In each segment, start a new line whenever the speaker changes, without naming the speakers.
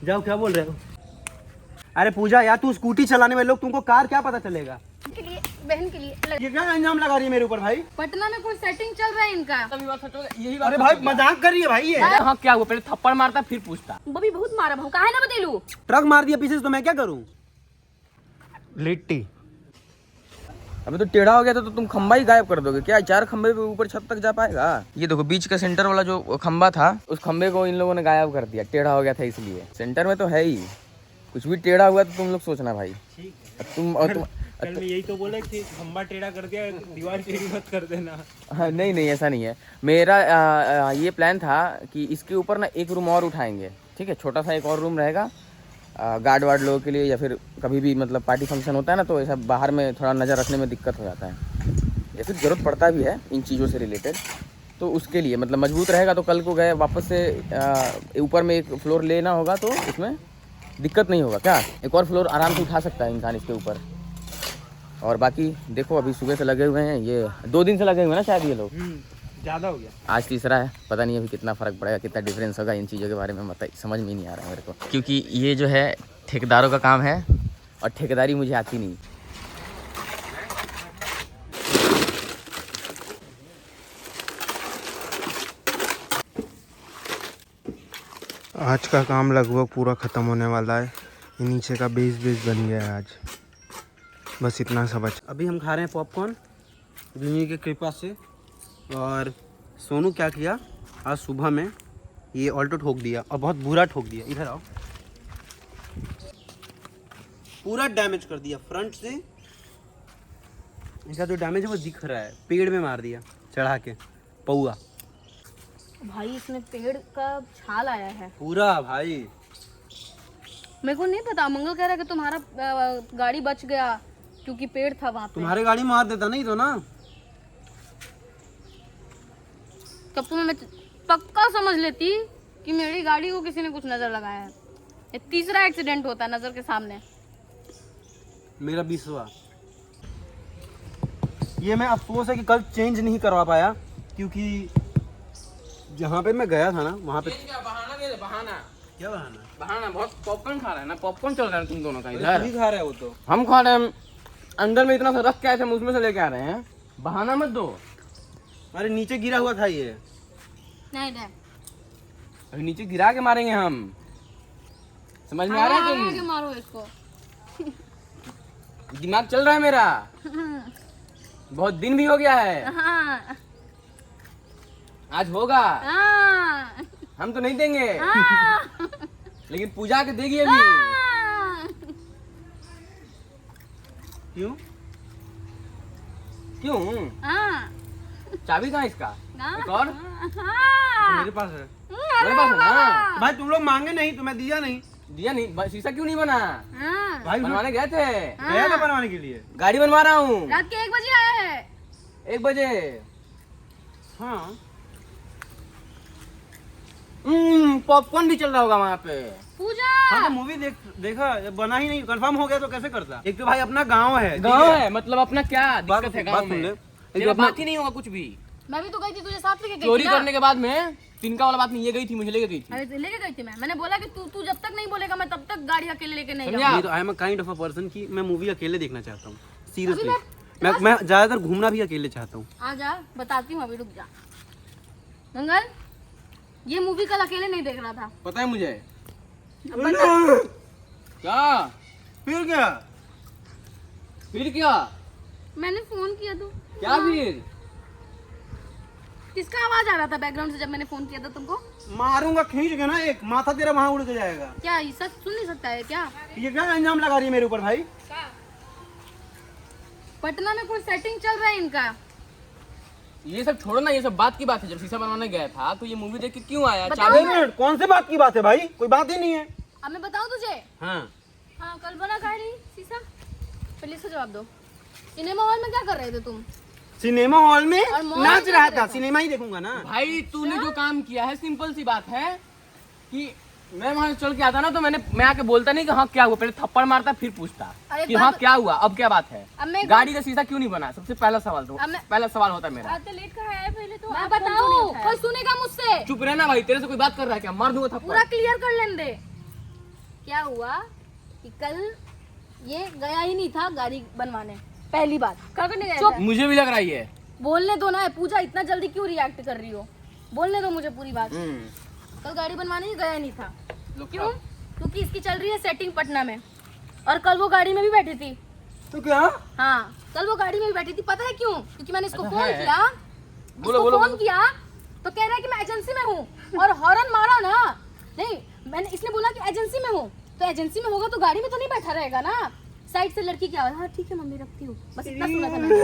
जाओ, क्या बोल रहे हो? अरे पूजा यार, तू स्कूटी चलाने वाले लोग, तुमको कार क्या पता चलेगा?
के लिए, बहन के लिए
ये क्या इंजाम लगा रही है मेरे ऊपर भाई?
पटना में कोई सेटिंग चल रहा है इनका।
यही
अरे भाई मजाक कर रही है भाई ये।
हाँ क्या हुआ, पहले थप्पड़ मारता फिर पूछता।
बबी बहुत मारा भाव, काहे ना बतेलू।
ट्रक मार दिया पीछे से, तो मैं क्या करूं? लिट्टी।
अबे तो टेढ़ा हो गया तो तुम खंबा ही गायब कर दोगे क्या? 4 खंबे पे ऊपर छत तक जा पाएगा? ये देखो बीच का सेंटर वाला जो खंबा था, उस खंबे को इन लोगों ने गायब कर दिया, टेढ़ा हो गया था इसलिए। सेंटर में तो है ही, कुछ भी टेढ़ा हुआ तो तुम लोग सोचना भाई। तुम
कल मैं यही तो बोला कि खंबा टेढ़ा कर दिया, दीवार टेढ़ी मत कर देना।
हाँ, नहीं ऐसा नहीं है। मेरा ये प्लान था कि इसके ऊपर ना एक रूम और उठाएंगे, ठीक है? छोटा सा एक और रूम रहेगा गार्ड वार्ड लोगों के लिए, या फिर कभी भी मतलब पार्टी फंक्शन होता है ना, तो ऐसा बाहर में थोड़ा नज़र रखने में दिक्कत हो जाता है, या फिर ज़रूरत पड़ता भी है इन चीज़ों से रिलेटेड, तो उसके लिए मतलब मजबूत रहेगा। तो कल को गए वापस से ऊपर में एक फ्लोर लेना होगा तो उसमें दिक्कत नहीं होगा क्या? एक और फ्लोर आराम से उठा सकता है इंसान इसके ऊपर। और बाकी देखो अभी सुबह से लगे हुए हैं, ये 2 दिन से लगे हुए हैं ना शायद ये लोग,
ज्यादा हो गया।
आज तीसरा है। पता नहीं अभी कितना फ़र्क पड़ेगा, कितना डिफरेंस होगा इन चीज़ों के बारे में समझ में नहीं आ रहा है मेरे को, क्योंकि ये जो है ठेकेदारों का काम है और ठेकेदारी मुझे आती नहीं।
आज का काम लगभग पूरा ख़त्म होने वाला है। ये नीचे का बेस बन गया है आज, बस इतना सा बचा।
अभी हम खा रहे हैं पॉपकॉर्न जिन्हीं की कृपा से। और सोनू क्या किया, आज सुबह में ये ऑल्टो ठोक दिया, और बहुत बुरा ठोक दिया। इधर आओ, पूरा डैमेज कर दिया फ्रंट से। इसका जो डैमेज है वो दिख रहा है, पेड़ में मार दिया चढ़ा के पौआ
भाई इसमें पेड़ का छाल आया है
पूरा भाई।
मेरे को नहीं पता, मंगल कह रहा है कि तुम्हारा गाड़ी बच गया क्योंकि पेड़ था वहाँ पे।
तुम्हारे गाड़ी मार देता नहीं तो ना।
तब तो मैं पक्का समझ लेती कि मेरी गाड़ी को किसी ने कुछ नजर लगाया है। ये तीसरा एक्सीडेंट होता है नजर के सामने।
मेरा 20वां। ये मैं अफसोस है कि कल चेंज नहीं करवा पाया, क्योंकि जहाँ पे मैं गया था ना वहाँ पे।
बहाना
क्या बहाना?
बहाना बहुत पॉपकॉर्न खा रहा है ना, पॉपकॉर्न चल रहा है तुम दोनों का
तू
इधर।
ही खा रहा है वो तो।
हम खा रहे हैं, अंदर में इतना सा रख के आए थे, हम उसमें से लेके आ रहे हैं। बहाना मत दो।
अरे नीचे गिरा हुआ था ये।
नहीं नहीं
अभी नीचे गिरा के मारेंगे हम, समझ में आ रहा है
आगे
तुम?
मारो इसको।
दिमाग चल रहा है मेरा, बहुत दिन भी हो गया है।
हाँ,
आज होगा,
हाँ,
हम तो नहीं देंगे,
हाँ,
लेकिन पूजा के देगी अभी।
हाँ।
क्यों?
क्यों?
हाँ,
चाबी कहाँ है इसका?
हाँ,
एक और
हाँ।
मेरे पास है
मेरे पास है ना।
भाई। तुम लोग मांगे नहीं तो मैं दिया नहीं।
दिया नहीं, शीशा क्यों नहीं बना?
हाँ।
भाई
बनवाने गए थे,
गया था बनवाने के लिए।
गाड़ी बनवा रहा हूँ।
रात के 1 बजे आया है।
1 बजे।
हाँ
पॉपकॉर्न भी चल रहा होगा वहाँ पे।
पूजा
हाँ तो मूवी देखा, बना ही नहीं, कंफर्म हो गया तो कैसे करता? एक तो भाई अपना गांव है,
गाँव है मतलब अपना क्या दिक्कत है गाँव
बात सुन
में?
ले।
तेरा बात ही नहीं होगा कुछ भी।
मैं भी तो गई थी तुझे साथ लेके गई
चोरी
थी ना।
करने के बाद में तिनका वाला बात नहीं, ये गई थी, मुझे लेके गई थी।
अरे तो लेके गई थी मैंने बोला कि तू जब तक नहीं बोलेगा मैं तब तक गाड़ी अकेले लेके नहीं
समझा?
जाऊंगी।
नहीं तो I am kind of a person कि मैं मूवी अकेले देखना चाहता हूँ, सीरियसली। मैं ज्यादातर घूमना भी अकेले चाहता हूँ।
आ जा, बताती हूँ, अभी रुक जा। मंगल, ये मूवी कल अकेले नहीं देख रहा था।
पता है मुझे।
अब बता।
क्या?
फिर क्या?
फिर क्या?
मैंने फोन किया तो
क्या फिर?
किसका आवाज आ रहा था बैकग्राउंड से जब मैंने फोन किया था तुमको?
मारूंगा खींच के ना, एक माथा तेरा वहां उड़ के जाएगा।
क्या ये सच सुन नहीं सकता है क्या?
ये क्या इंजाम लगा रही है मेरे ऊपर भाई?
पटना में कोई सेटिंग चल रहा है इनका।
ये सब छोड़ो ना, ये सब बात की बात है। जब शीशा बनवाने गया था तो ये मूवी देख के क्यों आया?
बताओ
चाबी
ना।
कौन सी बात की बात है भाई? कोई बात ही नहीं है।
अब मैं बताऊँ तुझे?
हाँ
हाँ, कल बना गाड़ी शीशा। पहले से जवाब दो। सिनेमा हॉल में क्या कर रहे थे तुम?
सिनेमा हॉल में
और मॉल
नाच
में
रहा
क्या
था, सिनेमा ही देखूंगा ना।
भाई तूने जो काम किया है, सिंपल सी बात है कि मैं वहां चल के आता ना तो मैं आके बोलता नहीं कि हाँ क्या हुआ, पहले थप्पड़ मारता फिर पूछता
अरे
कि हाँ क्या हुआ, अब क्या बात है।
अब मैं
गाड़ी का शीशा क्यों नहीं बना? सबसे पहला सवाल तो
अब मैं-
पहला सवाल होता है मेरा।
आते लेट का है पहले तो मैं बताऊँ, कोई सुनेगा मुझसे?
चुप रहना भाई, तेरे से कोई बात कर रहा है क्या? मार दूंगा थप्पड़।
पूरा क्लियर कर लेने दे। क्या हुआ कि कल ये गया ही नहीं था गाड़ी बनवाने। पहली बात क्या करने गया था?
मुझे भी लग रहा है ये।
बोलने दो ना पूजा, इतना जल्दी क्यों रिएक्ट कर रही हो? बोलने दो मुझे पूरी बात। कल गाड़ी बनवाने ही गया नहीं था। क्यों? क्योंकि इसकी चल रही है सेटिंग पटना में, और कल वो गाड़ी में भी बैठी थी।
तो क्या?
हाँ, कल वो गाड़ी में भी बैठी थी। पता है क्यों? क्योंकि मैंने इसको फोन किया, फोन किया तो कह रहा है कि मैं एजेंसी में हूँ, और हॉर्न मारा ना। नहीं, मैंने इसने बोला कि एजेंसी में हूँ, तो एजेंसी में होगा तो गाड़ी में तो नहीं बैठा रहेगा ना। साइड से लड़की क्या, हाँ ठीक है मम्मी रखती हूँ, बस इतना सुना था मैंने।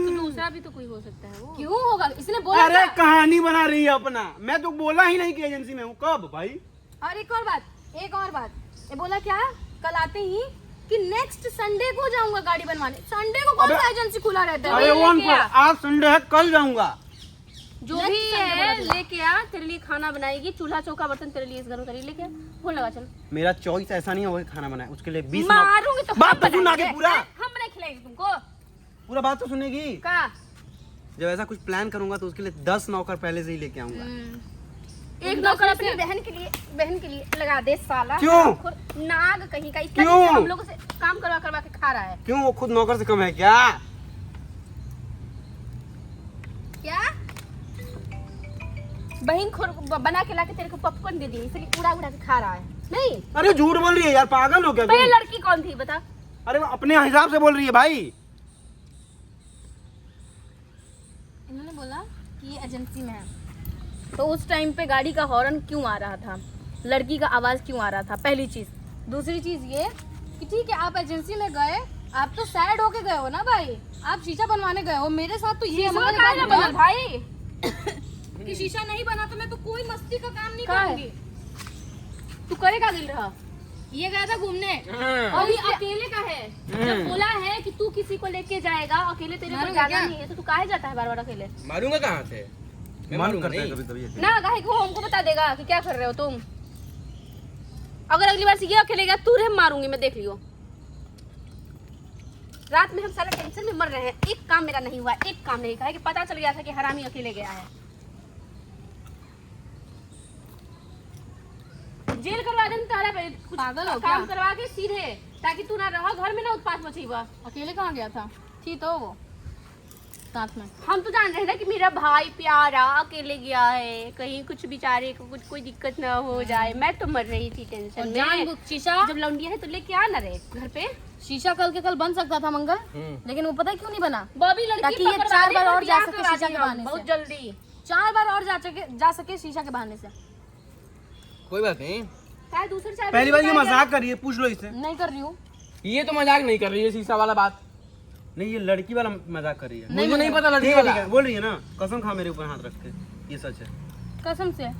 तो दूसरा भी तो कोई हो सकता है वो।
क्यों होगा? इसने बोला
अरे कहानी बना रही है अपना, मैं तो बोला ही नहीं कि एजेंसी में हूँ। कब भाई?
और एक और बात, ये बोला क्या कल आते ही कि नेक्स्ट संडे को जाऊंगा गाड़ी बनवाने। संडे को कौन सा एजेंसी खुला रहता है?
अरे वन पर आज संडे है, कल जाऊंगा।
जो भी है लेके आ, तेरे लिए खाना बनाएगी, चूल्हा चौका बर्तन तेरे लिए इस घर में तेरे लिए लेके आ, फोन लगा चल।
मेरा चॉइस ऐसा नहीं है वही खाना बनाए, उसके लिए 20
मारूंगी तो
बात तो सुन आगे पूरा,
हम नहीं खिलाएंगे तुमको।
पूरा बात तो सुनेगी।
का
जब ऐसा कुछ प्लान करूंगा तो उसके लिए 10 नौकर पहले से ही लेके आऊंगा।
एक नौकर अपनी बहन के लिए लगा दे साला।
क्यों?
नाग कहीं का, इसका
क्यों?
हम लोगों से काम करवा के खा रहा है।
क्यों? वो खुद नौकर से कम है क्या?
क्या बहन बना के लाके तेरे को पॉपकॉर्न दे दी, इसलिए उड़ा के खा रहा है? नहीं,
अरे झूठ बोल रही है यार, पागल हो क्या
पहले
तुम?
लड़की कौन थी बता?
अरे वो अपने हिसाब से बोल रही है भाई।
इन्होंने बोला कि ये एजेंसी में है, तो उस टाइम पे गाड़ी का हॉर्न क्यों आ रहा था, लड़की का आवाज क्यों आ रहा था? पहली चीज। दूसरी चीज ये कि ठीक है आप एजेंसी में गए, आप तो सैड होके गए हो ना भाई, आप शीशा बनवाने गए हो। मेरे साथ तो ये
बनल भाई
कि शीशा नहीं बना तो मैं तो कोई मस्ती का काम नहीं
का है?
करूंगी।
तू करेगा गिल रहा?
ये गया था घूमने,
और ये अकेले का है। जब बोला है कि तू किसी को लेके जाएगा, अकेले तेरे को
मारूंगा
जाना
क्या?
नहीं है, तो तू काहे जाता है बार बार अकेले?
मारूंगा कहाँ से? मैं
मन
मारूंगा
करता है
नहीं।
कभी कभी ऐसे।
ना काहे को हमको बता देगा कि क्या कर रहे हो तुम। अगर अगली बार से ये अकेले गया तू रे मारूंगी मैं, देख लियो। रात में हम सारा टेंशन में मर रहे हैं, एक काम मेरा नहीं हुआ, एक काम नहीं कहा कि पता चल गया था कि हरामी अकेले गया है। जेल करवा दे तारा पे, कुछ
पागल हो
काम
क्या?
करवा के सीधे, ताकि तू ना रहो घर में, ना उत्पात मचीबा।
अकेले कहाँ गया था? थी तो वो साथ में।
हम तो जान रहे हैं ना कि मेरा भाई प्यारा अकेले गया है, कहीं कुछ बेचारे को कुछ कोई दिक्कत ना हो जाए। मैं तो मर रही थी टेंशन में।
शीशा
जब लौंडिया है तो लेके आ ना रे घर पे।
शीशा कल के कल बन सकता था मंगल, लेकिन वो पता है क्यों नहीं बना?
बॉबी लड़की
ताकि ये
पकड़वा
4
दे,
बार और जा
बियाह
सके
करवा
शीशा
दी
के
हम,
बहाने
बहुत
से।
जल्दी।
4 बार और जा सके शीशा के बहाने से।
कोई बात नहीं,
काय दूसरे चार
पहली बार ये मजाक कर रही है, पूछ लो इससे।
नहीं कर रही हूँ।
ये तो मजाक नहीं कर रही है शीशा वाला बात।
नहीं ये लड़की वाला मजाक कर रही है।
मुझे नहीं पता लड़की
ठीक है,
वाला।
ठीक है, बोल रही है ना, कसम खा मेरे ऊपर हाथ रख के, ये सच है।
कसम से,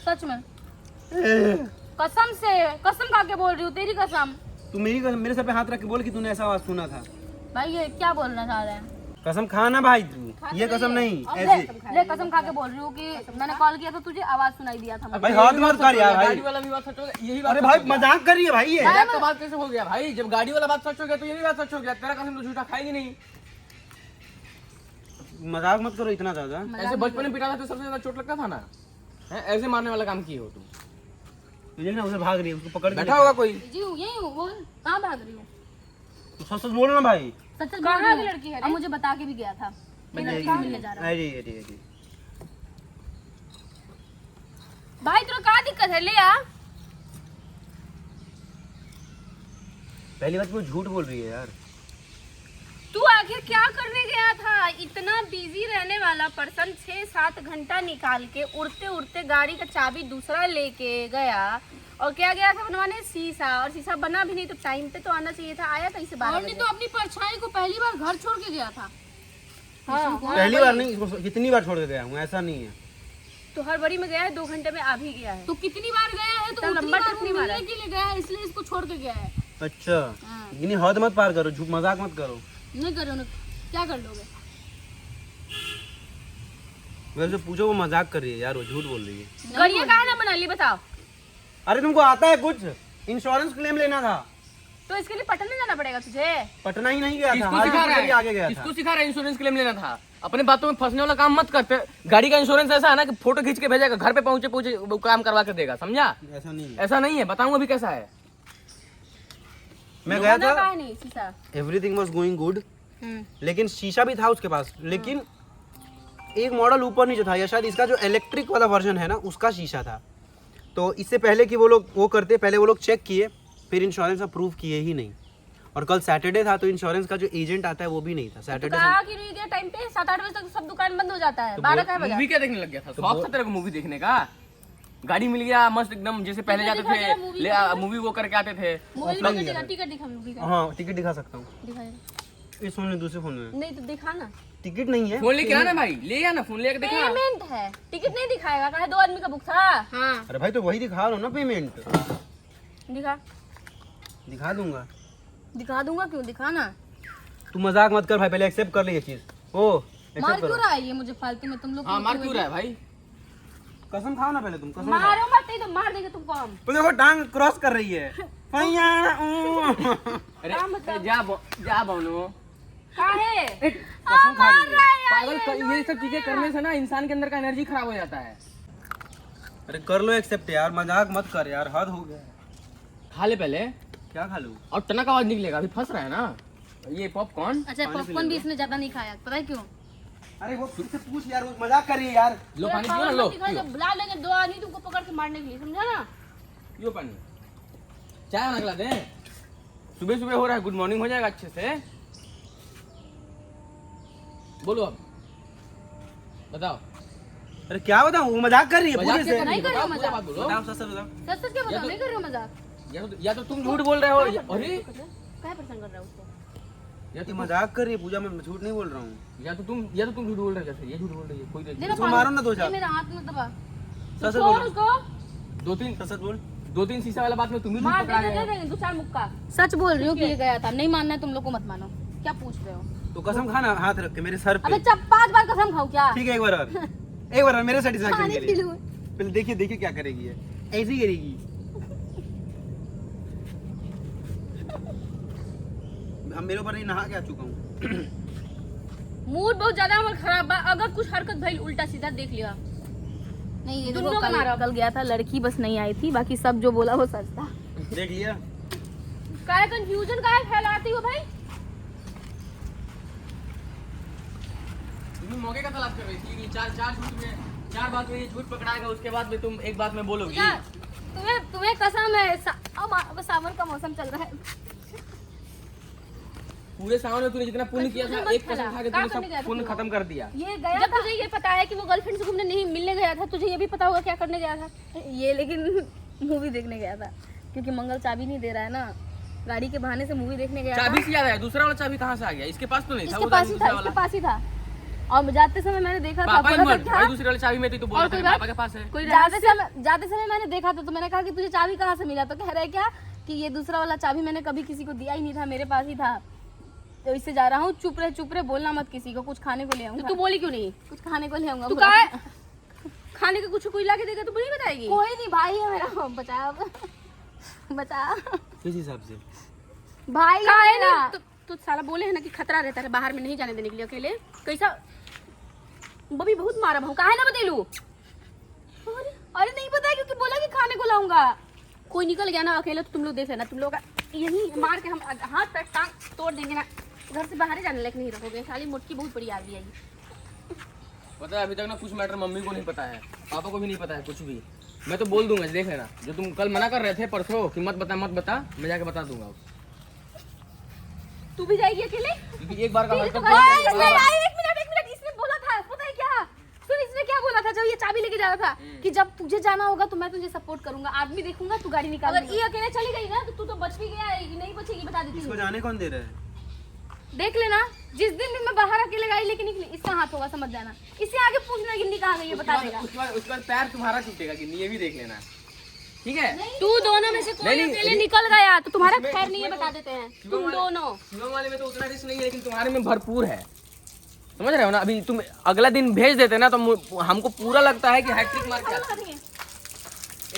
सच में कसम से, कसम खा के बोल रही हूँ, तेरी कसम।
तू मेरी कसम मेरे सर पे हाथ रख के बोल कि तूने ऐसा आवाज सुना था।
भाई ये क्या बोलना चाह रहे हैं?
कसम खा ना भाई तू, ये कसम नहीं ऐसे।
ले कसम खा के बोल रही हूँ कि मैंने कॉल किया तो तुझे आवाज सुनाई दिया था।
भाई हाथ मत कर यार भाई।
गाड़ी वाला भी बात सच हो गया, यही बात
अरे
सच
भाई
हो गया।
मजाक कर रही है भाई ये।
मजाक तो बात कैसे हो गया भाई? जब गाड़ी वाला बात सच हो गया तो ये भी बात सच हो गया। तेरा कसम तो झूठा खाएगी नहीं।
मजाक मत करो इतना ज्यादा।
ऐसे बचपन में पिटा था तो सबसे ज्यादा चोट लगता था ना। हैं? ऐसे मारने वाला काम किए हो तुम।
तुझे ना उसे भाग रही है, उसको पकड़ के
बैठा होगा कोई।
जी हूँ, यही हूँ। बोल कहाँ भाग रही हूँ?
तू सच सच बोल ना भाई।
सच सच
कहाँ
बोल रही
की
हूँ।
लड़की है
अब मुझे बता के भी गया था कि लड़की से मिलने जा रहा है।
अरे अरे अरे
भाई तेरे का दिक्कत है? ले आ।
पहली बात वो झूठ बोल रही है यार।
तू आखिर क्या करने गया था? इतना बिजी रहने वाला पर्सन 6-7 घंटा निकाल के उड़ते उड़ते गाड़ी का चाबी दूसरा लेके गया, और क्या गया था बनवाने? शीशा। और शीशा बना भी नहीं तो टाइम पे तो आना चाहिए था। आया था इसे 12
और नहीं
बजे।
तो अपनी परछाई को पहली बार घर छोड़ के गया था।
हाँ,
पहली बार नहीं, इसको कितनी बार छोड़ के गया हूँ, ऐसा नहीं है।
तो हड़बड़ी में गया है, 2 घंटे में आ भी गया है।
तो कितनी बार गया है? तो
इतना
उतनी
लंबा
बार
ट्रिप नहीं
वो
मारा।
मिलने के लिए गया है, इसलिए इसको छोड़ के गया है।
अच्छा इतनी हद मत पार करो, झूठ मजाक मत करो।
नहीं करो ना, क्या कर लोगे?
वैसे पूछो, वो मजाक कर रही है यार, वो झूठ बोल रही है।
गरिया कहाँ ना बना ली बताओ?
अरे तुमको आता है कुछ? इंश्योरेंस क्लेम लेना था।
तो इसके लिए पटना जाना पड़ेगा तुझे।
पटना ही नहीं गया था,
किसको
हाजीपुर
सिखा रहा
से भी आगे गया
है?
था।
किसको सिखा रहा है इंश्योरेंस क्लेम लेना था? अपने बातों में फंसने वाला काम मत करते। गाड़ी का इंश्योरेंस ऐसा है ना कि फोटो खींच के भेजेगा, घर पे पहुंचे पहुंचे वो काम करवा के देगा, समझा?
ऐसा नहीं है।
ऐसा नहीं है, बताऊंगा अभी कैसा है।
मैं गया
मना
था,
कहा नहीं शीशा।
एवरीथिंग वाज गोइंग गुड, लेकिन शीशा भी था उसके पास, लेकिन एक मॉडल ऊपर नीचे था, या शायद इसका जो इलेक्ट्रिक वाला वर्जन है ना उसका शीशा था। तो इससे पहले कि वो लोग वो करते, पहले वो लोग चेक किए, फिर इंश्योरेंस अप्रूव किए ही नहीं। और कल सैटरडे था तो इंश्योरेंस का जो एजेंट आता है वो भी नहीं था सैटरडे।
कहा कि नहीं गया टाइम पे 7-8 बजे तक सब दुकान बंद हो जाता है। 12 का बजा।
मूवी क्या देखने लग गया था? शौक था तेरे को मूवी देखने का? गाड़ी मिल गया मस्त एकदम, जैसे पहले जाते थे मूवी वो करके आते थे।
टिकट दिखा मूवी का।
हाँ टिकट दिखा सकता हूँ,
दिखा
इस फोन में, दूसरे फोन में
नहीं तो दिखा ना।
टिकट नहीं है।
फोन लेके आना भाई, ले आना फोन लेके दिखा।
पेमेंट है, टिकट नहीं दिखाएगा। कहा 2 आदमी का बुक था। हाँ
अरे भाई तो वही दिखा रहा हूँ ना, पेमेंट
दिखा।
दिखा दूंगा।
दिखा दूंगा क्यों? दिखा ना।
तू मजाक मत कर भाई, पहले एक्सेप्ट कर ले ये चीज। ओ
मार
एक्सेप्ट
क्यों
करो,
रहा है ये मुझे फालतू में? तुम लोग
हाँ मार क्यों रहा है भाई?
कसम खाओ ना पहले, तुम कसम खाओ।
मारो मत, नहीं तो मार देंगे तुमको हम।
तो देखो टांग क्रॉस कर रही है।
अरे जा बोलो
काहे?
कसम खा रही है।
पागल, ये सब चीजें करने से ना इंसान के अंदर का एनर्जी खराब हो जाता है।
अरे कर लो एक्सेप्ट यार, मजाक मत कर यार, हद हो गया है।
खा ले पहले,
क्या खा लूं?
और टनक आवाज निकलेगा, अभी फंस रहा है ना ये पॉपकॉर्न।
अच्छा पॉपकॉर्न भी इसने ज्यादा नहीं खाया, पता है क्यों?
अरे वो फिर से पूछ यार, वो मजाक कर रही है यार।
लो पानी पियो ना, लो
जब बुला लेंगे 2 आदमी तुमको पकड़ के मारने के लिए, समझा ना?
पियो पानी। चाय बना के ला दे, सुबह सुबह हो रहा है, गुड मॉर्निंग हो जाएगा अच्छे से। बोलो अब बताओ।
अरे क्या बताऊं, वो मजाक कर रही है
मजाक
पूरे
क्या
से।
कर रही है?
नहीं कर रही
बताओ,
मजाक।
बात बोलो।
बताओ सच सच बताओ।
सच सच क्या
या
बताओ?
तो-
नहीं कर रही हो मजाक।
या तो तुम झूठ बोल रहे हो, अरे
काहे परेशान कर रहा है उसको?
या
ये
तो
मजाक कर रही है पूजा, मैं झूठ नहीं बोल रहा हूँ।
या तो तुम झूठ बोल रहे हो, जैसे ये झूठ बोल रही है कोई
दे
नहीं।
ना
इसको
पानी।
मारो ना 2
ये
चार।
मेरा हाथ में दबा।
सच सच
छोड़
बोलो,
उसको।
दो तीन शीशा वाला बात में तुम भी झूठ
मार
पकड़ा
देंगे,
गए
दे देंगे 2-4 मुक्का। सच बोल रही हूँ कि ये गया था। नहीं मानना है तुम लोग को, मत मानो। क्या पूछ रहे हो?
तो कसम खाना हाथ रख के मेरे सर
अबे
पे।
जब 5 बार कसम खाऊं क्या?
ठीक है एक बार और, एक बार और मेरे सेटिस्फैक्शन
पानी
के
पी
लिए।
लूं।
पहले देखिए देखिए क्या करेगी ये, ऐसे ही करेगी। अब मेरे ऊपर नहीं नहा के आ चुका हूँ।
मूड बहुत ज्यादा हमारा खराब बा। अगर कुछ हरकत भइल उल्टा सीधा देख लिया। नहीं ये
दोनों
देखो
का मारा।
कल गया था, लड़की बस नहीं आई थी, बाकी सब जो बोला वो सच था।
देख लिया।
काय कंफ्यूजन काय फैलाती हो भाई?
तुम मौके का तलाश कर रही थी। चार बात में ये झूठ पकड़ाएगा, उसके बाद में तुम एक बात में बोलोगी।
यार तुम्हें कसम है। अब सावन का मौसम चल रहा है।
पूरे सावन में तूने जितना पुण्य किया था,
मत
एक
खिला।
कसम खा के
क्या
तूने
करने गया
सब
था
पुण्य
तू?
खत्म कर दिया।
ये गया जब तुझे ये पता है कि वो गर्लफ्रेंड से घूमने नहीं मिलने गया था, तुझे ये भी पता होगा क्या करने गया था। ये लेकिन मूवी देखने गया था, क्योंकि मंगल चाबी नहीं दे रहा है ना, गाड़ी के बहाने से मूवी देखने गया था।
चाबी से याद है, दूसरा वाला चाबी कहाँ से आ गया? इसके पास तो नहीं था,
इसके
वो
पास ही
दूसरा
था,
वाला।
इसके पास ही था। और जाते समय मैंने देखा था,
पापा
बोला था
इन्वॉल्व,
क्या?
भाई दूसरे वाले चाबी में थी तो बोला
और
था
कोई
कि
बात?
पापा के पास है।
जाते समय मैंने देखा था, तो मैंने कहा कि तुझे चाबी कहाँ से मिला? तो कह रहा है क्या कि ये दूसरा वाला चाबी मैंने कभी किसी को दिया ही नहीं था, मेरे पास ही था, तो इससे जा रहा हूँ। चुप रहे, बोलना मत किसी को, कुछ खाने को ले आऊंगा।
तू बोली क्यों नहीं?
कुछ खाने को ले आऊंगा।
तू
बोला।
का खाने का कुछ कोई ला के देगा तो नहीं बताएगी?
कोई नहीं, भाई है मेरा। बचा बचा
किस हिसाब से?
भाई
का
है
है
मेरा।
ना? तो साला बोले है ना कि खतरा रहता है बाहर में नहीं जाने देने के लिए अकेले। कैसा बबी बहुत मारा भाऊ, काहे ना बतेलू?
अरे नहीं पता है, क्योंकि बोला कि खाने को लाऊंगा।
कोई निकल गया ना अकेले तो तुम लोग देख लेना, तुम लोग का यही मार के हम हाथ पैर टांग तोड़ देंगे ना, घर से बाहर ही जाने लायक नहीं रखोगे। साली मोटकी बहुत बड़ी आ गई है।
पता है अभी तक ना कुछ मैटर मम्मी को नहीं पता है, पापा को भी नहीं पता है कुछ भी। मैं तो बोल दूंगा, देख लेना। जो तुम कल मना कर रहे थे परसों कि मत बता, मैं जाके बता दूंगा।
तू भी जाएगी अकेले?
क्योंकि एक बार का हरकत
एक मिनट, इसने बोला था, पता है क्या? सुन, इसने क्या बोला था जब ये चाबी लेके जा रहा था, कि जब तुझे जाना होगा तो मैं तुझे सपोर्ट करूंगा, आदमी देखूंगा, तू गाड़ी निकाल।
अगर ये अकेले चली गई ना तो तू तो बच भी गया है, नहीं बचेगी, बता देती
इसको
हूँ।
जाने कौन दे रहा है?
देख लेना, जिस दिन भी मैं बाहर अकेले गाड़ी लेके निकली, इसका हाथ होगा, समझ जाना। इससे आगे पूछना गिन्नी कहाँ गई है, बता देगा।
उसके बाद पैर तुम्हारा टूटेगा कि नहीं, ये भी देख लेना, ठीक है?
तू दोनों में से कोई
नहीं,
अकेले निकल गया तो तुम्हारा खैर नहीं है, बता देते हैं। तुम दोनों
शिवम वाले में तो उतना रिस्क नहीं है, लेकिन तुम्हारे में भरपूर है, समझ रहे हो ना? अभी तुम अगला दिन भेज देते ना तो हमको पूरा लगता है कि हैट्रिक मार के आते हैं।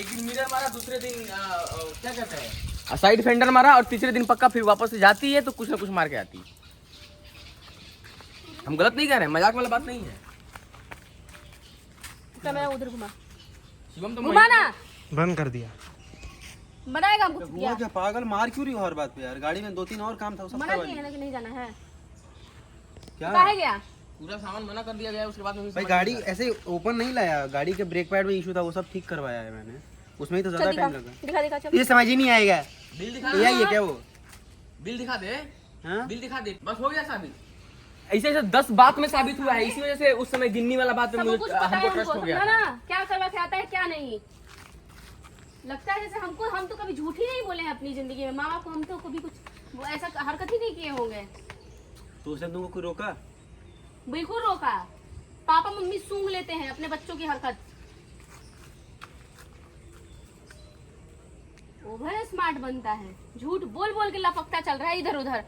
एक दिन मिरर मारा, दूसरे दिन क्या कहते हैं साइड फेंडर मारा और तीसरे दिन पक्का फिर वापस से जाती है तो कुछ ना कुछ मार के आती है। हम गलत नहीं कह रहे हैं, मजाक वाला बात नहीं है।
कैमरा उधर घुमा,
शिवम तो
घुमाना
बंद कर दिया।
बनाएगा हमको
हुआ
क्या?
क्या पागल, मार क्यों रही हो हर बात पे यार? गाड़ी में 2-3 और काम था, वो सब
मना
करवा
किया है
लिया।
ना कि नहीं जाना है।
क्या
काहे गया?
पूरा सामान मना कर दिया गया, उसके बाद में भी
भाई
समझ
गाड़ी
नहीं आया।
ऐसे ओपन नहीं लाया, गाड़ी के ब्रेक पैड में इशू था, वो सब ठीक करवाया है मैंने, उसमें ही तो
चल
ज्यादा
दिखा,
टाइम लगा।
दिखा दिखा चल।
ये समझ ही नहीं आएगा,
बिल दिखा,
यही है क्या वो?
बिल दिखा दे,
हाँ?
बिल दिखा दे, बस हो गया साबित। ऐसे ऐसे 10 बात में साबित हुआ है, इसी वजह से उस समय गिन्नी वाला बात में
सबको कुछ पता है
हमको
हमको,
ट्रस्ट हो गया
समझा
था।
ना क्या करवा के आता है क्या नहीं। लगता है जैसे हमको, हम तो कभी झूठ ही नहीं बोले हैं अपनी जिंदगी में। माँ बाप को हम तो कभी कुछ वो ऐसा हरकत ही नहीं किए होंगे।
तो उसने तुमको कोई रोका?
बिल्कुल रोका। पापा मम्मी सूंघ लेते हैं अपने बच्चों की हरकत। ओवर स्मार्ट बनता है, झूठ बोल बोल के लपकता चल रहा है इधर उधर।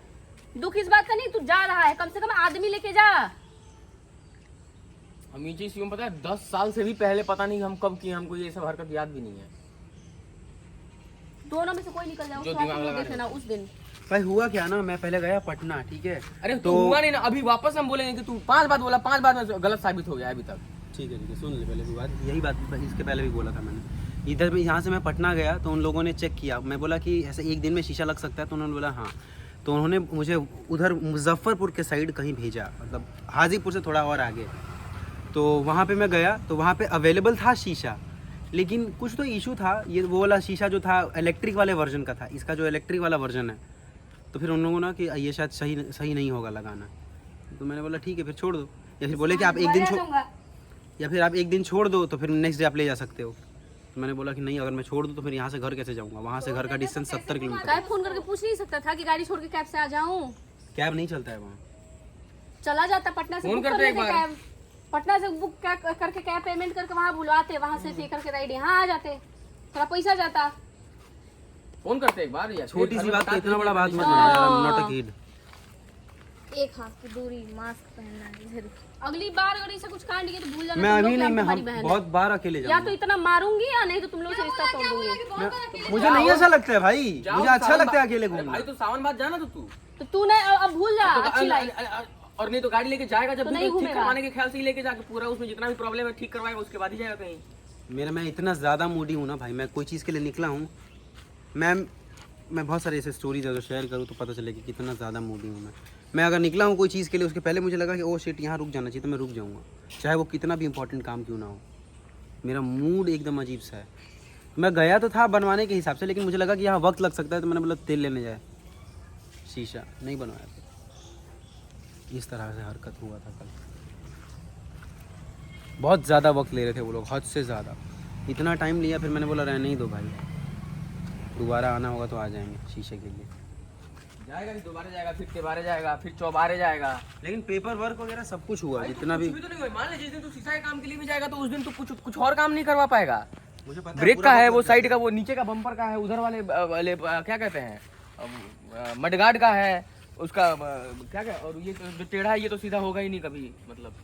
दुख इस बात का नहीं, तू जा रहा है, कम से कम आदमी लेके जा।
हम ये चीज क्यों पता है, 10 साल से भी पहले पता नहीं हम कब किए, हमको ये सब हरकत याद भी नहीं है।
दोनों में से कोई निकल जाओ,
जो
तो
दिमाग
आप
लगा
देख लेना उस दिन।
भाई हुआ क्या ना, मैं पहले गया पटना, ठीक है?
अरे तो हुआ नहीं ना, अभी वापस हम बोलेंगे कि तू 5 बात बोला, 5 बात में गलत साबित हो गया अभी तक।
ठीक है सुन ले पहले भी बात, यही बात इसके पहले भी बोला था मैंने। इधर में यहाँ से मैं पटना गया तो उन लोगों ने चेक किया, मैं बोला कि ऐसे एक दिन में शीशा लग सकता है, तो उन्होंने बोला हाँ। तो उन्होंने मुझे उधर मुजफ्फरपुर के साइड कहीं भेजा, मतलब हाजीपुर से थोड़ा और आगे। तो वहाँ पे मैं गया तो वहाँ पे अवेलेबल था शीशा, लेकिन कुछ तो इशू था। ये वो वाला शीशा जो था इलेक्ट्रिक वाले वर्जन का था, इसका जो इलेक्ट्रिक वाला वर्जन है, तो फिर उन लोगों ने कि ये शायद सही नहीं होगा लगाना। तो मैंने बोला ठीक है फिर छोड़ दो, या फिर बोले कि आप एक दिन या फिर आप एक दिन छोड़ दो तो फिर नेक्स्ट डे आप ले जा सकते हो। तो मैंने बोला कि नहीं, अगर मैं छोड़ दूँ तो फिर यहाँ से घर कैसे जाऊँगा? वहाँ से घर का डिस्टेंस 70 किलोमीटर।
काय फोन करके पूछ नहीं सकता था कि गाड़ी छोड़ के कैब से आ जाऊं?
कैब नहीं चलता है वहाँ।
चला जाता पटना से,
फोन
बुक
करते
कर
एक
लेते
बार।
कैब। पटना से बुक करके कैब पेमेंट करके वहाँ बुलवाते, वहाँ से पे करके राइड यहाँ आ जाते, थोड़ा पैसा जाता।
फोन करते एक बार या
छोटी सी बात, इतना बड़ा बात मत
हाँ।
बना, नॉट अ किड।
एक हाथ की दूरी, मास्क पहनना है जरूर। अगली बार अगर ऐसा कुछ कांड किया तो भूल जाना
मैं
तुम
अभी
लोग कि
नहीं,
हम
मैं
तुम्हारी बहन हैं।
बहुत बार अकेले
या तो
जाऊँगा।
इतना मारूंगी या नहीं तो तुम लोग से रिश्ता तोड़ दूंगी।
मुझे नहीं ऐसा लगता है भाई,
जाओ,
मुझे अच्छा
सावन
लगता है
बाद-
अकेले
अरे
घूमना।
भाई तो सावन बाद जाना तो तू
तो तू नहीं, अब भूल जा अच्छी लाइफ।
और नहीं तो गाड़ी लेके जाएगा जब
तो
भी
नहीं
तो ठीक
घूमेगा।
करवाने के ख्याल से ही लेके जाके पूरा उसमें जितना भी प्रॉब्लम है ठीक करवाएगा, उसके बाद ही जाएगा कहीं।
मैं इतना ज़्यादा मूडी हूँ ना भाई, मैं कोई चीज़ के लिए निकला हूँ, मैं बहुत सारे ऐसे स्टोरीज अगर शेयर करूँ तो पता चलेगा कितना ज़्यादा मूडी हूँ मैं अगर निकला हूँ कोई चीज़ के लिए, उसके पहले मुझे लगा कि ओ शिट यहाँ रुक जाना चाहिए, तो मैं रुक जाऊँगा, चाहे वो कितना भी इंपॉर्टेंट काम क्यों ना हो। मेरा मूड एकदम अजीब सा है। मैं गया तो था बनवाने के हिसाब से, लेकिन मुझे लगा कि यहाँ वक्त लग सकता है, तो मैंने बोला तेल लेने जाए, शीशा नहीं बनवाया फिर। इस तरह से हरकत हुआ था कल। बहुत ज़्यादा वक्त ले रहे थे वो लोग, हद से ज़्यादा। इतना टाइम लिया, फिर मैंने बोला रहने ही दो भाई, दोबारा आना होगा तो आ जाएंगे शीशे के लिए।
जाएगा, फिर दोबारा जाएगा, फिर तिबारे जाएगा, फिर चौबारे जाएगा।
लेकिन पेपर वर्क वगैरह सब कुछ हुआ, जितना भी।
कुछ भी तो नहीं हुआ। मान ले जिस दिन तू शीशा के काम के लिए भी जाएगा तो उस दिन तू कुछ और काम नहीं करवा पाएगा।
मुझे पता
ब्रेक
पूरा
का है,
वक्त
वो
लग
साइड का, वो नीचे का बम्पर का है, उधर वाले क्या कहते हैं, मडगार्ड का है, उसका क्या क्या, और ये जो टेढ़ा है ये तो सीधा होगा ही नहीं कभी, मतलब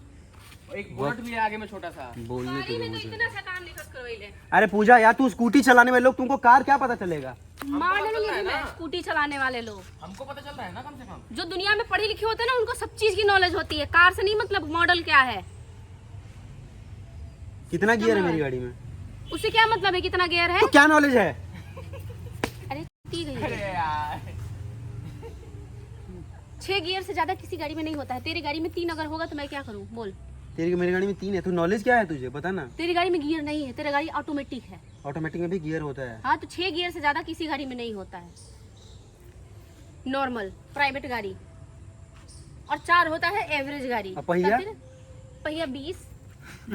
एक बोनट भी है आगे में छोटा सा।
बोलने के लिए मुझे।
इतना सा काम नहीं कर करवाइले।
अरे पूजा यार, तू स्कूटी चलाने वाले लोग, तुमको कार क्या पता चलेगा?
मार डालेंगे तुम्हें, स्कूटी चलाने वाले लोग।
हमको पता चल रहा है ना कम से कम।
जो दुनिया में पढ़े लिखे होते हैं ना, उनको सब चीज की नॉलेज होती है। कार से नहीं मतलब मॉडल क्या है,
कितना गियर है मेरी गाड़ी में,
उससे क्या मतलब है कितना गियर है।
तो क्या नॉलेज है?
अरे ती गई है।
अरे यार
6 गियर से ज्यादा किसी गाड़ी में नहीं होता है। तेरी गाड़ी में 3 अगर होगा तो मैं क्या करूँ बोल।
तेरी मेरी गाड़ी में 3 है, तू नॉलेज क्या है तुझे पता ना?
तेरी गाड़ी में गियर नहीं है, तेरी गाड़ी ऑटोमेटिक है।
ऑटोमेटिक में भी गियर होता है।
हाँ तो 6 गियर से ज्यादा किसी गाड़ी में नहीं होता है, नॉर्मल प्राइवेट गाड़ी। और 4 होता है एवरेज गाड़ी।
और पहिया?
तब फिर पहिया 20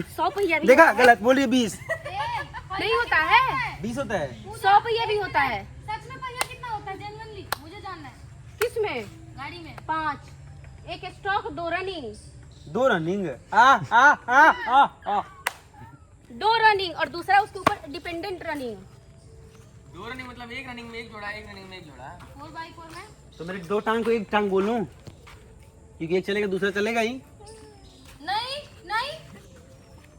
100 पहिया भी
देखा,
होता है।
गलत बोलिए। 20
नहीं होता है,
20 होता है।
100 पहिया भी होता है।
सच में पहिया कितना होता है जेन्युइनली मुझे जानना है।
किस में?
गाड़ी में
5, एक स्टॉक 2 रनिंग,
2 रनिंग आ
2 रनिंग और दूसरा उसके ऊपर डिपेंडेंट रनिंग।
2 रनिंग मतलब एक रनिंग में एक जोड़ा, एक रनिंग में एक जोड़ा।
4x4 में
तो मेरे 2 टांग को एक टांग बोलूं, क्योंकि एक चलेगा दूसरा चलेगा ही।
नहीं नहीं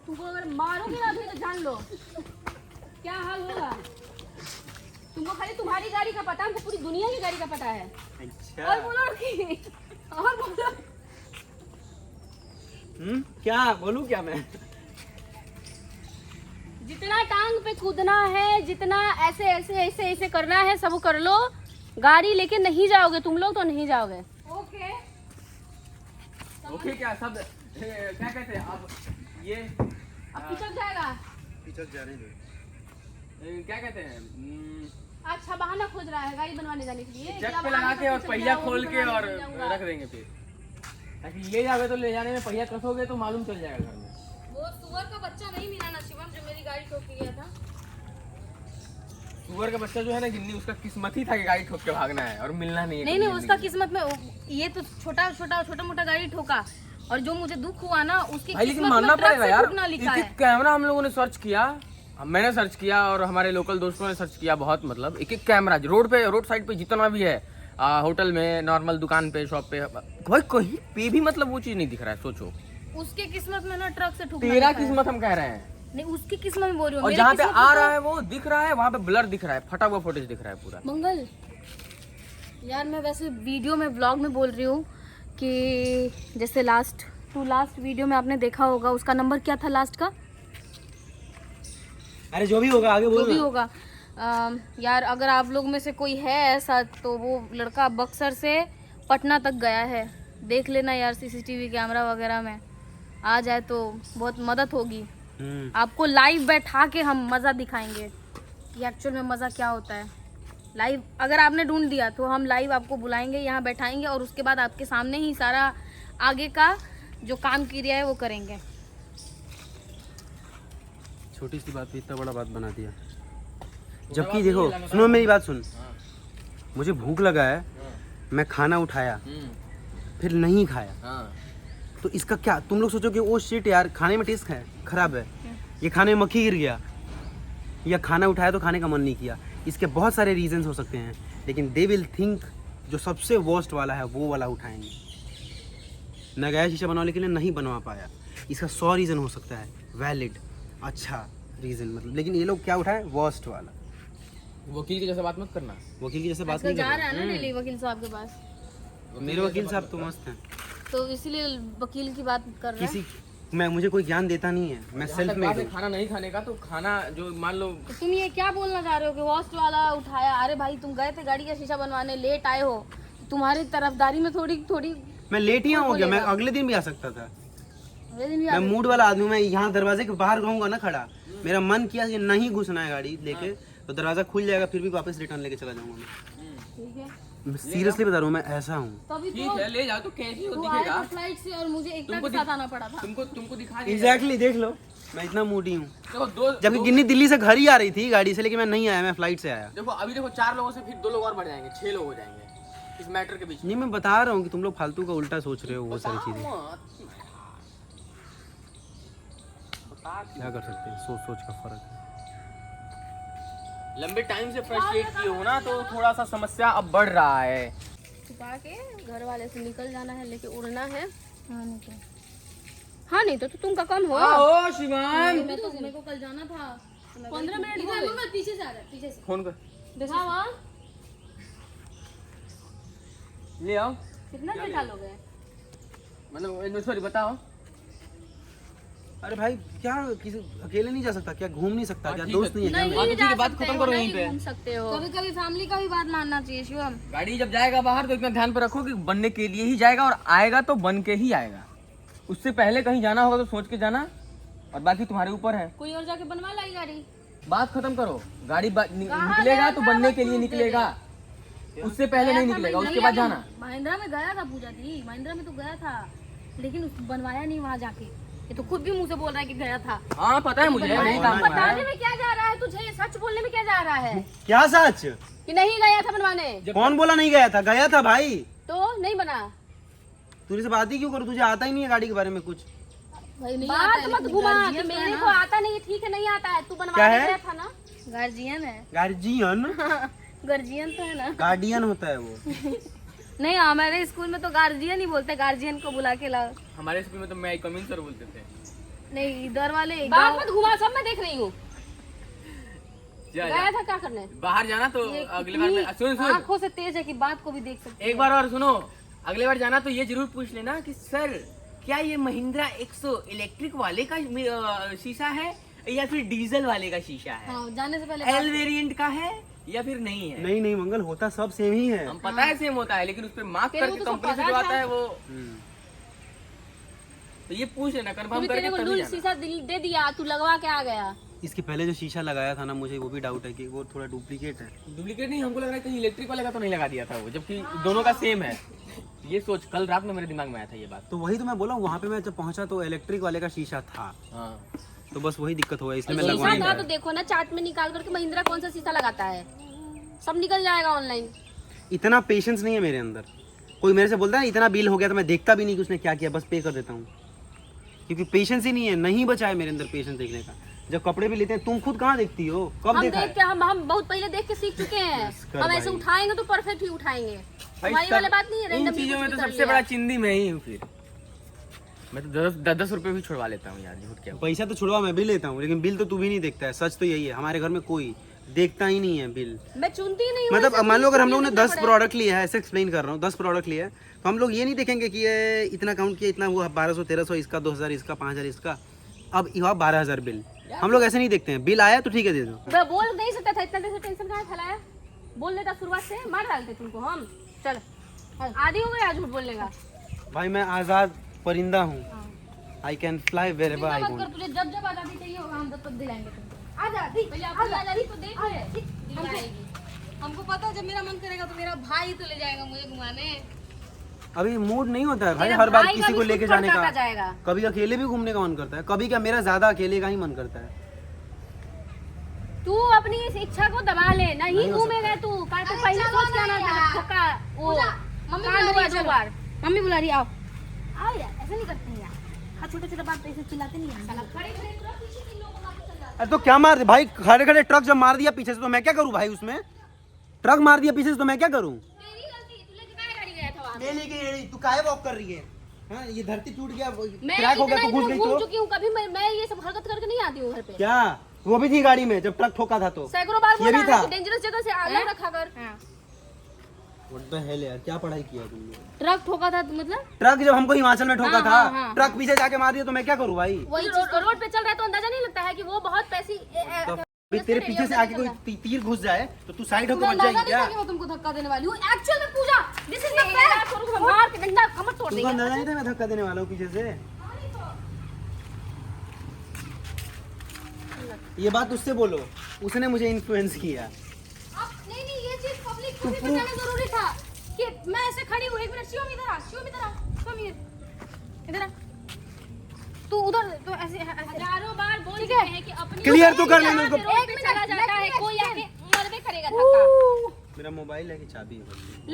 तुमको अगर मारोगे ना अभी तो जान लो क्या हाल होगा। तुमको खाली तुम्हारी गाड़ी का पता है, हमको पूरी दुनिया की गाड़ी का पता है।
अच्छा
और बोलो कि और बोलो
क्या बोलूं क्या मैं?
जितना टांग पे कूदना है, जितना ऐसे ऐसे ऐसे ऐसे करना है सब कर लो। गाड़ी लेके नहीं जाओगे तुम लोग तो नहीं जाओगे। ओके
ओके क्या सब क्या कहते हैं अब ये
अब पिछड़ जाएगा।
पिछड़ जाने दो।
क्या कहते हैं
अच्छा बहाना खोज रहा है गाड़ी बनवाने जाने के लिए।
जग पे लगा के और पहिया खोल के और रख देंगे फिर, ताकि ले जाओगे तो ले जाने में पहिया कसोगे तो मालूम चल जाएगा घर में।
वो सुअर का बच्चा नहीं मिला ना शिवम जो मेरी गाड़ी ठोक के गया था।
सुअर का बच्चा जो है ना गिन्नी, उसका किस्मत ही था कि गाड़ी ठोक के भागना है और मिलना नहीं है।
नहीं नहीं उसका किस्मत में ये तो छोटा मोटा गाड़ी ठोका, और जो मुझे दुख हुआ ना उसकी
भाई लेकिन
किस्मत
मानना
में ट्रक
पड़ेगा
से
यार,
ठोकना लिखा
एक
है।
कैमरा हम लोगों ने सर्च किया, मैंने सर्च किया और हमारे लोकल दोस्तों ने सर्च किया बहुत, मतलब एक कैमरा रोड पे, रोड साइड पे जितना भी है, होटल में, नॉर्मल दुकान पे, शॉप पे, भाई कहीं पे भी मतलब वो चीज नहीं दिख रहा है। सोचो
उसके किस्मत में ना ट्रक से ठोकना
तेरा
लिखा है।
किस्मत हम कह रहे हैं,
नहीं उसकी किस्मत में बोल रही हूँ।
और
मेरी
जहाँ पे
किस्मत
आ
में
रहा है वो दिख रहा है, वहाँ पे ब्लर दिख रहा है, फटा हुआ फुटेज दिख रहा है पूरा।
मंगल यार मैं वैसे वीडियो में ब्लॉग में बोल रही हूँ कि जैसे लास्ट वीडियो में आपने देखा होगा, उसका नंबर क्या था लास्ट का?
अरे जो भी होगा आगे
जो
बोल
भी होगा यार, अगर आप लोग में से कोई है ऐसा तो वो लड़का बक्सर से पटना तक गया है। देख लेना यार सीसीटीवी कैमरा वगैरह में आ जाए तो बहुत मदद होगी। आपको लाइव बैठा के हम मज़ा दिखाएंगे कि एक्चुअल में मज़ा क्या होता है। लाइव अगर आपने ढूंढ दिया तो हम लाइव आपको बुलाएंगे, यहाँ बैठाएंगे और उसके बाद आपके सामने ही सारा आगे का जो काम क्रिया है वो करेंगे।
छोटी सी बात पे इतना बड़ा बात बना दिया। जबकि देखो सुनो मेरी बात सुन, मुझे भूख लगा है, मैं खाना उठाया फिर नहीं खाया, तो इसका क्या तुम लोग सोचो कि ओ शिट यार खाने में टेस्ट है खराब है, ये खाने में मक्खी गिर गया, या खाना उठाया तो खाने का मन नहीं किया। इसके बहुत सारे रीजंस हो सकते हैं, लेकिन दे विल थिंक जो सबसे वर्स्ट वाला है वो वाला उठाएंगे। न गया शीशा बनवाने के लिए नहीं बनवा पाया, इसका 100 रीज़न हो सकता है वैलिड अच्छा रीज़न, मतलब लेकिन ये लोग क्या उठाए वर्स्ट वाला।
वकील की जैसे बात मत करना।
वकील की जैसे बात
आजकल
नहीं
जा
कर
रहा है ना डेली वकील साहब के पास,
मेरे वकील साहब तो मस्त हैं,
तो इसीलिए वकील की बात कर रहे हैं।
किसी मैं मुझे कोई ज्ञान देता नहीं है, मैं सेल्फ मेड हूँ।
खाना नहीं खाने का तो खाना जो मान लो
तो तुम ये क्या बोलना चाह रहे हो कि वर्स्ट वाला उठाया? अरे भाई तुम गए थे गाड़ी का शीशा बनवाने, लेट आए हो, तुम्हारी तरफदारी में थोड़ी
मैं लेट ही हो गया, मैं अगले दिन भी आ सकता था।
अगले दिन भी
मैं मूड वाला आदमी, मैं यहाँ दरवाजे के बाहर रहूंगा ना खड़ा, मेरा मन किया कि नहीं घुसना है गाड़ी लेके, तो दरवाजा खुल जाएगा, फिर भी वापस रिटर्न लेके चला जाऊंगा
ठीक है।
मैं सीरियसली बता रहा हूँ, मैं ऐसा हूँ।
तभी
ठीक
तो
है ले जाओ, तो कैसी हो
तू आया
दिखेगा,
था फ्लाइट से और मुझे एकता के साथ आना पड़ा था।
तुमको दिखा नहीं
एग्जैक्टली देख लो मैं इतना मूडी हूँ।
देखो दो
जबकि गिन्नी दिल्ली से घर ही आ रही थी गाड़ी से, लेकिन मैं नहीं आया, मैं फ्लाइट से आया।
देखो अभी देखो 4 लोगों से फिर 2 लोग और बढ़ जाएंगे, 6 लोग हो जाएंगे इस मैटर के बीच में।
नहीं मैं बता रहा हूँ कि तुम लोग फालतू का उल्टा सोच रहे हो वो सारी चीजें। क्या कर सकते हैं, सोच सोच का फर्क है।
लंबे टाइम से फ्रस्ट्रेट किए हो ना, तो थोड़ा सा समस्या अब बढ़ रहा है।
छुपा के घर वाले से निकल जाना है, लेके उड़ना है। हाँ नहीं तो तुम का कम हो।
ओ शिवान
मैं तो मेरे को कल जाना था 15 मिनट हो गए। पीछे से आ रहा है, पीछे से
फोन कर
देखा वहाँ
ले आओ,
कितना लेट लोगे?
मतलब सॉरी बताओ।
अरे भाई क्या किसी अकेले नहीं जा सकता क्या, घूम नहीं सकता क्या,
ठीक
दोस्त नहीं है क्या?
नहीं
ठीक है, बात खत्म करो यहीं पे।
घूम सकते हो। कभी कभी फैमिली का भी बात मानना चाहिए शिवम।
गाड़ी जब जाएगा बाहर तो इतना ध्यान पे रखो कि बनने के लिए ही जाएगा, और आएगा तो बन के ही आएगा। उससे पहले कहीं जाना होगा तो सोच के जाना, और बाकी तुम्हारे ऊपर है।
कोई और जाके बनवा लाई गाड़ी।
बात खत्म करो, गाड़ी निकलेगा तो बनने के लिए निकलेगा, उससे पहले नहीं निकलेगा, उसके बाद जाना।
महिंद्रा में गया था पूजा दी, महिंद्रा में तो गया था, लेकिन बनवाया नहीं वहाँ जाके। ये तो खुद भी मुंह से बोल रहा है कि गया था।
हाँ पता है मुझे, नहीं काम हुआ
बताने
है।
में क्या जा रहा है तुझे, ये सच बोलने में क्या जा रहा है
क्या सच?
कि नहीं गया था बनवाने?
कौन बोला नहीं गया था? गया था भाई।
तो नहीं बना।
तुझे से बात ही क्यों करूँ, तुझे आता ही नहीं है गाड़ी के बारे में कुछ।
बात मत घुमा कि मेरे को आता नहीं है। ठीक है नहीं आता है, तू
क्या
बनवाने
है?
गया था ना। गार्जियन है।
गार्जियन?
गार्जियन तो है ना।
गार्डियन होता है वो।
नहीं हमारे स्कूल में तो गार्जियन ही बोलते, गार्जियन को बुला के लाओ।
हमारे स्कूल में तो मैं कमिंग सर बोलते थे।
नहीं इधर वाले बात मत घुमा, सब मैं देख रही हूँ। गया था क्या करने?
बाहर जाना तो
ये
अगली बार में
कितनी
सुन
आंखों से तेज है कि बात को भी देख सकते
एक बार और सुनो, अगली बार जाना तो ये जरूर पूछ लेना कि सर क्या ये महिंद्रा 100 इलेक्ट्रिक वाले का शीशा है या फिर डीजल वाले का शीशा है,
हाँ, जाने से पहले
एल वेरिएंट का है या फिर नहीं है।
नहीं नहीं मंगल, होता सब सेम ही है।
हम पता है सेम होता है, लेकिन उस पे मार्क
तेरे
करके
को तो
कंपनी से
पता
जो
था।
आता है वो, तो ये पूछ लेना कंफर्म
तूने
करके
तेरे को
तभी
लूल
जाना।
शीशा दे दिया, तू लगवा के आ गया।
इसके पहले जो शीशा लगाया था ना, मुझे वो भी डाउट है कि वो थोड़ा डुप्लीकेट है।
डुप्लीकेट नहीं, हमको लग रहा है कहीं इलेक्ट्रिक वाले का तो नहीं लगा दिया था वो, जबकि दोनों का सेम है। ये सोच, कल रात में मेरे दिमाग में आया था ये बात।
तो वही तो मैं बोला, वहाँ पे मैं जब पहुंचा तो इलेक्ट्रिक वाले का शीशा था,
हाँ,
तो बस वही दिक्कत हुआ, इसलिए मैं
शीशा
लगवाने
था
गया।
तो देखो ना, चार्ट में निकाल करके महिंद्रा कौन सा शीशा लगाता है, सब निकल जाएगा ऑनलाइन।
इतना पेशेंस नहीं है मेरे अंदर। कोई मेरे से बोलता है इतना बिल हो गया तो मैं देखता भी नहीं कि उसने क्या किया, बस पे कर देता हूँ, क्योंकि पेशेंस ही नहीं है, नहीं बचा है मेरे अंदर पेशेंस देखने का। जब कपड़े भी लेते हैं, तुम खुद कहाँ देखती हो, कब
हम
देखा
देख
है?
के हम बहुत पहले देख के सीख चुके हैं।
कर
हम ऐसे
भाई।
उठाएंगे तो परफेक्ट ही उठाएंगे,
भाई
हमारी वाली बात नहीं है।
इन
रैंडम
चीजों में तो सबसे बड़ा चिंदी मैं ही हूँ। फिर मैं तो 10 रुपए भी छुड़वा लेता हूँ यार, झूठ क्या।
पैसा तो छुड़वा मैं भी लेता हूँ, लेकिन बिल तो तू भी नहीं देखता है। सच तो यही है, हमारे घर में कोई देखता ही नहीं है बिल।
मैं चुनती नहीं हूँ।
मतलब
ऐसे
मान लो अगर हम लोगों ने
देखना
10
पड़ेगा।
प्रोडक्ट लिया है, ऐसे एक्सप्लेन कर रहा हूँ, 10 प्रोडक्ट लिया है, तो हम लोग ये नहीं देखेंगे कि ये इतना काउंट किया, इतना हुआ 1200 1300 इसका, 2000 इसका, 5000 इसका, अब हुआ 12000 बिल। हम लोग ऐसे नहीं देखते हैं, बिल आया तो ठीक है दे दो।
मैं बोल नहीं सकता था, इतना देर से टेंशन कहाँ फैलाया? बोल देता शुरुआत से, मार डालते तुमको हम। चल, आदि हो गया झूठ बोलने का।
भाई मैं आज़ाद परिंदा हूँ, I can fly wherever I
चिंता मत कर,
वांट।
तुझे जब जब आजादी चाहिए होगा हम तब दिलाएंगे तुमको। आजा दी, आजादी तो देख ले। हमको पता है जब मेरा मन करेगा तो मेरा भाई तो ले जाएगा मुझे घुमाने।
अभी मूड नहीं होता है भाई
तेरा
हर बार
भाई का
किसी
भी
को लेके
खुद
जाने
खर्चा
का।
का जाएगा।
कभी अकेले भी घूमने का मन करता है, कभी क्या मेरा ज्यादा अकेले का ही मन करता है।
तू अपनी इस इच्छा को दबा ले, नहीं
हो
घूमेगा तू। कल तो पहले सोच के आना था, ठोका वो कांड हुआ 2 बार। मम्मी बुला रही, आओ आओ यार, ऐसे नहीं करते हैं यार। हाँ, छोटे छोटे बात पे ऐसे चिल्लाते नहीं हैं। साला खड़े खड़े पूरा पीछे के लोगों को आगे चल जाते
अरे तो क्या मार दे भाई, खड़े खड़े ट्रक जब मार दिया पीछे से तो मैं क्या करूँ भाई, उसमें ट्रक मार दिया पीछे से तो मैं क्या करूँ।
हैं। तेरी गलती, तू लेके मैं गाड़ी गया था वहाँ।
ले लेके तू काहे वॉक कर रही है? हाँ, ये धरती टूट गया,
मैं
क्रैक हो गया तो घुस गई
घूम
तो
चुकी हूँ, कभी मैं ये सब हरकत करके नहीं आती हूँ घर पे।
क्या वो भी थी गाड़ी में जब ट्रक ठोका था तो?
सैकड़ों बार
ये भी
बोला
था।
है, डेंजरस जगह से अलग रखा कर।
What the hell यार, क्या पढ़ाई किया तुमने?
ट्रक ठोका था मतलब
ट्रक जब हमको हिमाचल में ठोका
हाँ,
था,
हाँ।
ट्रक पीछे जाके मार दिया तो मैं क्या करूँ भाई?
वही रोड पे चल रहा है तो अंदाजा नहीं लगता है कि वो बहुत पैसी
तो फिर तेरे पीछे से आके कोई तीर घुस जाए तो तू साइड होकर बच
अंदाजा
जाएगी
नहीं
क्या?
था कि मैं तुमको धक्का देने वाली हूँ। एक्चुअल में पूजा, दिस इज द फैक्ट। मार के डंडा कमर तोड़
तुमको
देगा।
अंदाजा नहीं था मैं धक्का देने वाला हूँ पीछे से? ये बात उससे बोलो, उसने मुझे इन्फ्लुएंस किया।
अब नहीं ये चीज पब्लिक
तू
को भी
प्रूफ-
बताना जरूरी था कि मैं ऐसे खड़ी हूँ। 1 मिनट, शिवम इधर आ, शिवम इधर आ, शिवम इधर आ। तू उधर तो ऐसे
हजारों बार बोल
ठीक
चुके
है।
हैं कि अपनी
क्लियर तो कर लेना
रोड
उसको।
पे चला जाता है, कोई आके मरबे करेगा धक्का।
मेरा मोबाइल है कि चाबी है?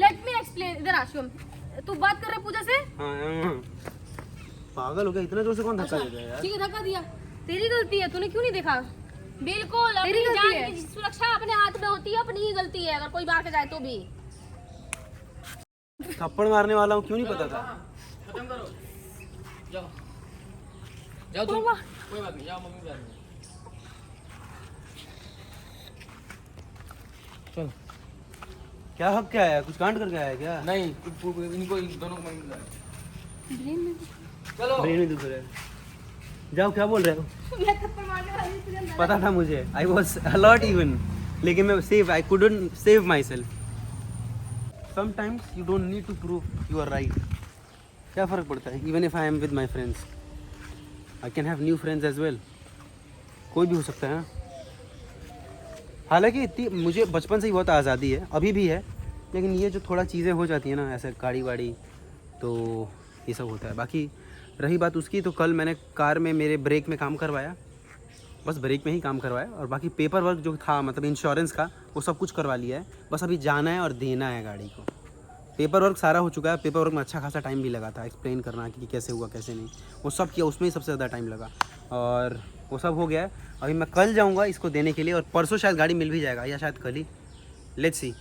Let me explain. इधर आ शिवम, तू बात कर रहा है पूजा से?
हाँ, पागल हो गया, इतना जोर से कौन धक्का देता है यार?
ठीक है, धक्का दिया, तेरी गलती है, तूने क्यों नहीं देखा?
बिल्कुल, अपनी
तेरी गलती
जान
है।
की सुरक्षा अपने हाथ में होती है, अपनी ही गलती है। अगर कोई मार के जाए तो भी
थप्पड़ मारने वाला हूँ, क्यों नहीं पता था?
खत्म करो, जाओ जाओ तुम, कोई बात नहीं, जाओ मम्मी बुला रही है। चलो।
क्या हक क्या है, कुछ कांड करके आया क्या?
नहीं, इनको दोनों को मम्मी बुला रही है। चलो
ब्रेन में दुख रहा है। जाओ, क्या बोल रहे हो?
मैं थप्पड़ मारने वाली थी, तुझे अंदाजा
पता था मुझे, आई वॉज अलर्ट इवन, लेकिन मैं save, I couldn't save myself. Sometimes you don't need to prove you are right. क्या फ़र्क पड़ता है? Even if I am with my friends, I can have new friends as well. कोई भी हो सकता है ना। हालांकि इतनी मुझे बचपन से ही बहुत आज़ादी है, अभी भी है, लेकिन ये जो थोड़ा चीज़ें हो जाती हैं ना, ऐसे गाड़ी वाड़ी, तो ये सब होता है। बाकी रही बात उसकी, तो कल मैंने कार में मेरे ब्रेक में काम करवाया, बस ब्रेक में ही काम करवाया, और बाकी पेपर वर्क जो था, मतलब इंश्योरेंस का, वो सब कुछ करवा लिया है। बस अभी जाना है और देना है गाड़ी को। पेपर वर्क सारा हो चुका है। पेपर वर्क में अच्छा खासा टाइम भी लगा था, एक्सप्लेन करना कि कैसे हुआ कैसे नहीं, वो सब किया, उसमें ही सबसे ज़्यादा टाइम लगा, और वो सब हो गया है। अभी मैं कल जाऊँगा इसको देने के लिए, और परसों शायद गाड़ी मिल भी जाएगा, या शायद कल ही, लेट्स सी।